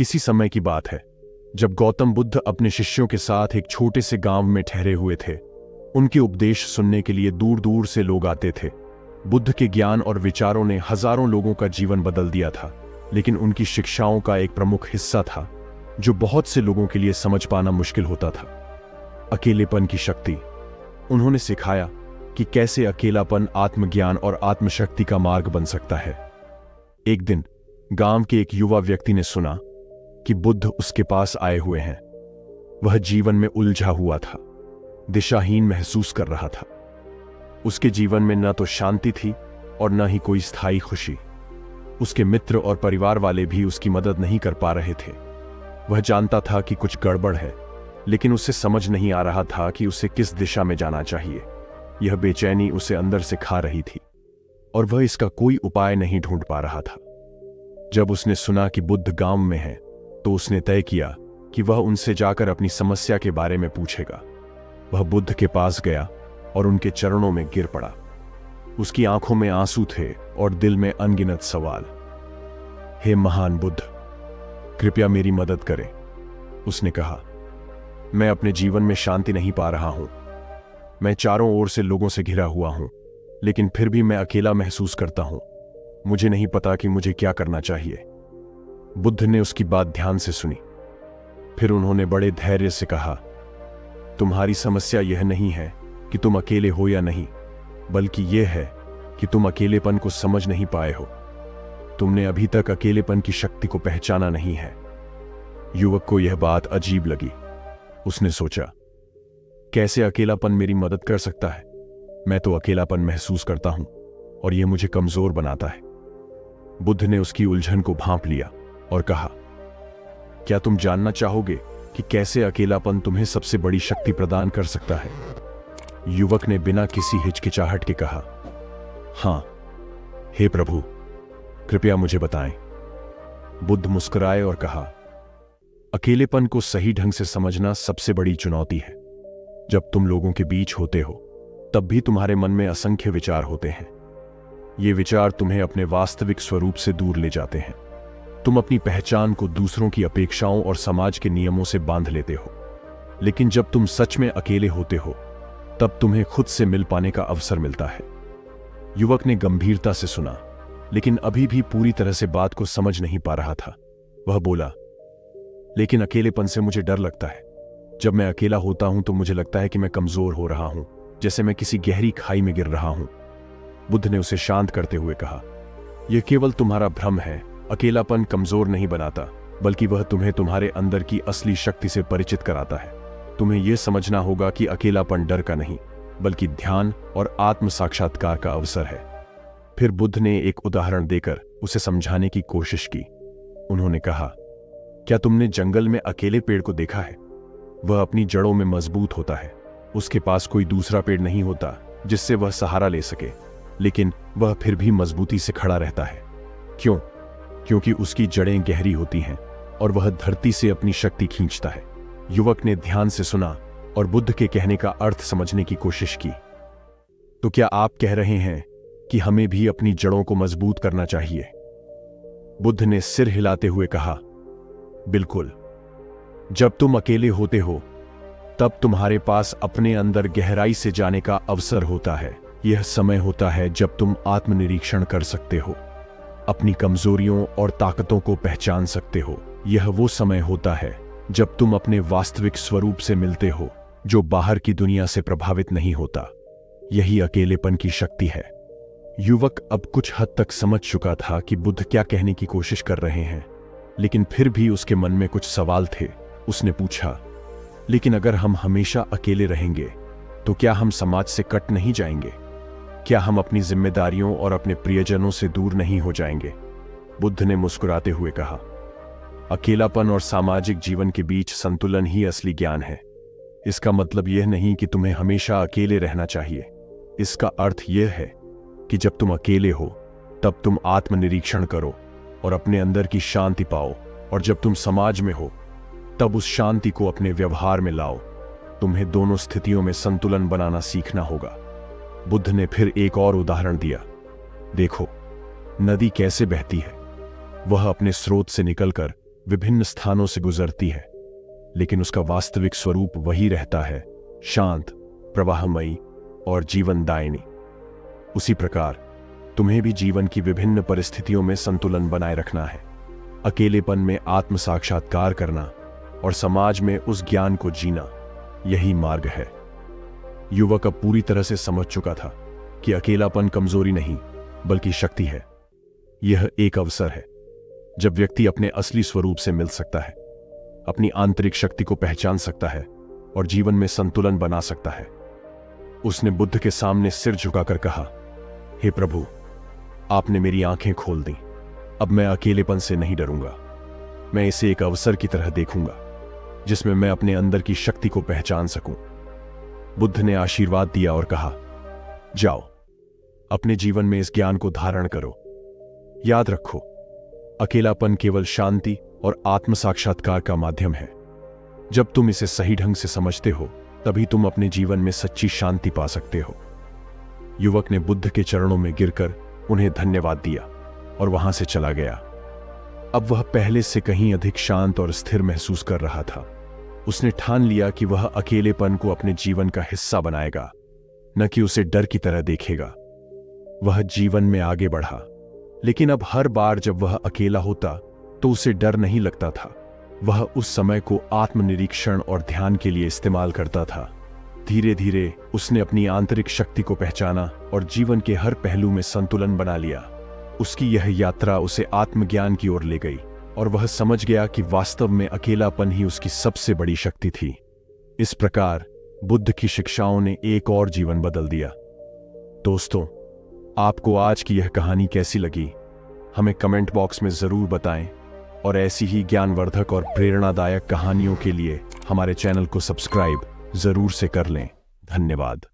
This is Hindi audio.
किसी समय की बात है जब गौतम बुद्ध अपने शिष्यों के साथ एक छोटे से गांव में ठहरे हुए थे। उनके उपदेश सुनने के लिए दूर दूर से लोग आते थे। बुद्ध के ज्ञान और विचारों ने हजारों लोगों का जीवन बदल दिया था, लेकिन उनकी शिक्षाओं का एक प्रमुख हिस्सा था जो बहुत से लोगों के लिए समझ पाना मुश्किल होता था। अकेलेपन की शक्ति। उन्होंने सिखाया कि कैसे अकेलापन आत्मज्ञान और आत्मशक्ति का मार्ग बन सकता है। एक दिन गांव के एक युवा व्यक्ति ने सुना कि बुद्ध उसके पास आए हुए हैं। वह जीवन में उलझा हुआ था, दिशाहीन महसूस कर रहा था। उसके जीवन में न तो शांति थी और न ही कोई स्थायी खुशी। उसके मित्र और परिवार वाले भी उसकी मदद नहीं कर पा रहे थे। वह जानता था कि कुछ गड़बड़ है, लेकिन उसे समझ नहीं आ रहा था कि उसे किस दिशा में जाना चाहिए। यह बेचैनी उसे अंदर से खा रही थी और वह इसका कोई उपाय नहीं ढूंढ पा रहा था। जब उसने सुना कि बुद्ध गांव में है, तो उसने तय किया कि वह उनसे जाकर अपनी समस्या के बारे में पूछेगा। वह बुद्ध के पास गया और उनके चरणों में गिर पड़ा। उसकी आंखों में आंसू थे और दिल में अनगिनत सवाल। हे महान बुद्ध, कृपया मेरी मदद करें, उसने कहा। मैं अपने जीवन में शांति नहीं पा रहा हूं। मैं चारों ओर से लोगों से घिरा हुआ हूं, लेकिन फिर भी मैं अकेला महसूस करता हूं। मुझे नहीं पता कि मुझे क्या करना चाहिए। बुद्ध ने उसकी बात ध्यान से सुनी। फिर उन्होंने बड़े धैर्य से कहा, तुम्हारी समस्या यह नहीं है कि तुम अकेले हो या नहीं, बल्कि यह है कि तुम अकेलेपन को समझ नहीं पाए हो। तुमने अभी तक अकेलेपन की शक्ति को पहचाना नहीं है। युवक को यह बात अजीब लगी। उसने सोचा, कैसे अकेलापन मेरी मदद कर सकता है? मैं तो अकेलापन महसूस करता हूं और यह मुझे कमजोर बनाता है। बुद्ध ने उसकी उलझन को भांप लिया और कहा, क्या तुम जानना चाहोगे कि कैसे अकेलापन तुम्हें सबसे बड़ी शक्ति प्रदान कर सकता है? युवक ने बिना किसी हिचकिचाहट के कहा, हां, हे प्रभु, कृपया मुझे बताएं। बुद्ध मुस्कुराए और कहा, अकेलेपन को सही ढंग से समझना सबसे बड़ी चुनौती है। जब तुम लोगों के बीच होते हो, तब भी तुम्हारे मन में असंख्य विचार होते हैं। ये विचार तुम्हें अपने वास्तविक स्वरूप से दूर ले जाते हैं। तुम अपनी पहचान को दूसरों की अपेक्षाओं और समाज के नियमों से बांध लेते हो। लेकिन जब तुम सच में अकेले होते हो, तब तुम्हें खुद से मिल पाने का अवसर मिलता है। युवक ने गंभीरता से सुना, लेकिन अभी भी पूरी तरह से बात को समझ नहीं पा रहा था। वह बोला, लेकिन अकेलेपन से मुझे डर लगता है। जब मैं अकेला होता हूं तो मुझे लगता है कि मैं कमजोर हो रहा हूं, जैसे मैं किसी गहरी खाई में गिर रहा हूं। बुद्ध ने उसे शांत करते हुए कहा, यह केवल तुम्हारा भ्रम है। अकेलापन कमजोर नहीं बनाता, बल्कि वह तुम्हें तुम्हारे अंदर की असली शक्ति से परिचित कराता है। तुम्हें यह समझना होगा कि अकेलापन डर का नहीं, बल्कि ध्यान और आत्म साक्षात्कार का अवसर है। फिर बुद्ध ने एक उदाहरण देकर उसे समझाने की कोशिश की। उन्होंने कहा, क्या तुमने जंगल में अकेले पेड़ को देखा है? वह अपनी जड़ों में मजबूत होता है। उसके पास कोई दूसरा पेड़ नहीं होता जिससे वह सहारा ले सके, लेकिन वह फिर भी मजबूती से खड़ा रहता है। क्यों? क्योंकि उसकी जड़ें गहरी होती हैं और वह धरती से अपनी शक्ति खींचता है। युवक ने ध्यान से सुना और बुद्ध के कहने का अर्थ समझने की कोशिश की। तो क्या आप कह रहे हैं कि हमें भी अपनी जड़ों को मजबूत करना चाहिए? बुद्ध ने सिर हिलाते हुए कहा, बिल्कुल। जब तुम अकेले होते हो, तब तुम्हारे पास अपने अंदर गहराई से जाने का अवसर होता है। यह समय होता है जब तुम आत्मनिरीक्षण कर सकते हो, अपनी कमजोरियों और ताकतों को पहचान सकते हो। यह वो समय होता है जब तुम अपने वास्तविक स्वरूप से मिलते हो, जो बाहर की दुनिया से प्रभावित नहीं होता। यही अकेलेपन की शक्ति है। युवक अब कुछ हद तक समझ चुका था कि बुद्ध क्या कहने की कोशिश कर रहे हैं, लेकिन फिर भी उसके मन में कुछ सवाल थे। उसने पूछा, लेकिन अगर हम हमेशा अकेले रहेंगे तो क्या हम समाज से कट नहीं जाएंगे? क्या हम अपनी जिम्मेदारियों और अपने प्रियजनों से दूर नहीं हो जाएंगे? बुद्ध ने मुस्कुराते हुए कहा, अकेलापन और सामाजिक जीवन के बीच संतुलन ही असली ज्ञान है। इसका मतलब यह नहीं कि तुम्हें हमेशा अकेले रहना चाहिए। इसका अर्थ यह है कि जब तुम अकेले हो, तब तुम आत्मनिरीक्षण करो और अपने अंदर की शांति पाओ, और जब तुम समाज में हो, तब उस शांति को अपने व्यवहार में लाओ। तुम्हें दोनों स्थितियों में संतुलन बनाना सीखना होगा। बुद्ध ने फिर एक और उदाहरण दिया। देखो, नदी कैसे बहती है। वह अपने स्रोत से निकलकर विभिन्न स्थानों से गुजरती है, लेकिन उसका वास्तविक स्वरूप वही रहता है, शांत, प्रवाहमयी और जीवनदायिनी। उसी प्रकार तुम्हें भी जीवन की विभिन्न परिस्थितियों में संतुलन बनाए रखना है। अकेलेपन में आत्म साक्षात्कार करना और समाज में उस ज्ञान को जीना, यही मार्ग है। युवक अब पूरी तरह से समझ चुका था कि अकेलापन कमजोरी नहीं बल्कि शक्ति है। यह एक अवसर है जब व्यक्ति अपने असली स्वरूप से मिल सकता है, अपनी आंतरिक शक्ति को पहचान सकता है और जीवन में संतुलन बना सकता है। उसने बुद्ध के सामने सिर झुकाकर कहा, हे प्रभु, आपने मेरी आंखें खोल दी। अब मैं अकेलेपन से नहीं डरूंगा। मैं इसे एक अवसर की तरह देखूंगा जिसमें मैं अपने अंदर की शक्ति को पहचान सकूं। बुद्ध ने आशीर्वाद दिया और कहा, जाओ, अपने जीवन में इस ज्ञान को धारण करो। याद रखो, अकेलापन केवल शांति और आत्म साक्षात्कार का माध्यम है। जब तुम इसे सही ढंग से समझते हो, तभी तुम अपने जीवन में सच्ची शांति पा सकते हो। युवक ने बुद्ध के चरणों में गिरकर उन्हें धन्यवाद दिया और वहां से चला गया। अब वह पहले से कहीं अधिक शांत और स्थिर महसूस कर रहा था। उसने ठान लिया कि वह अकेलेपन को अपने जीवन का हिस्सा बनाएगा, न कि उसे डर की तरह देखेगा। वह जीवन में आगे बढ़ा, लेकिन अब हर बार जब वह अकेला होता तो उसे डर नहीं लगता था। वह उस समय को आत्मनिरीक्षण और ध्यान के लिए इस्तेमाल करता था। धीरे धीरे उसने अपनी आंतरिक शक्ति को पहचाना और जीवन के हर पहलू में संतुलन बना लिया। उसकी यह यात्रा उसे आत्मज्ञान की ओर ले गई और वह समझ गया कि वास्तव में अकेलापन ही उसकी सबसे बड़ी शक्ति थी। इस प्रकार बुद्ध की शिक्षाओं ने एक और जीवन बदल दिया। दोस्तों, आपको आज की यह कहानी कैसी लगी, हमें कमेंट बॉक्स में जरूर बताएं और ऐसी ही ज्ञानवर्धक और प्रेरणादायक कहानियों के लिए हमारे चैनल को सब्सक्राइब जरूर से कर लें। धन्यवाद।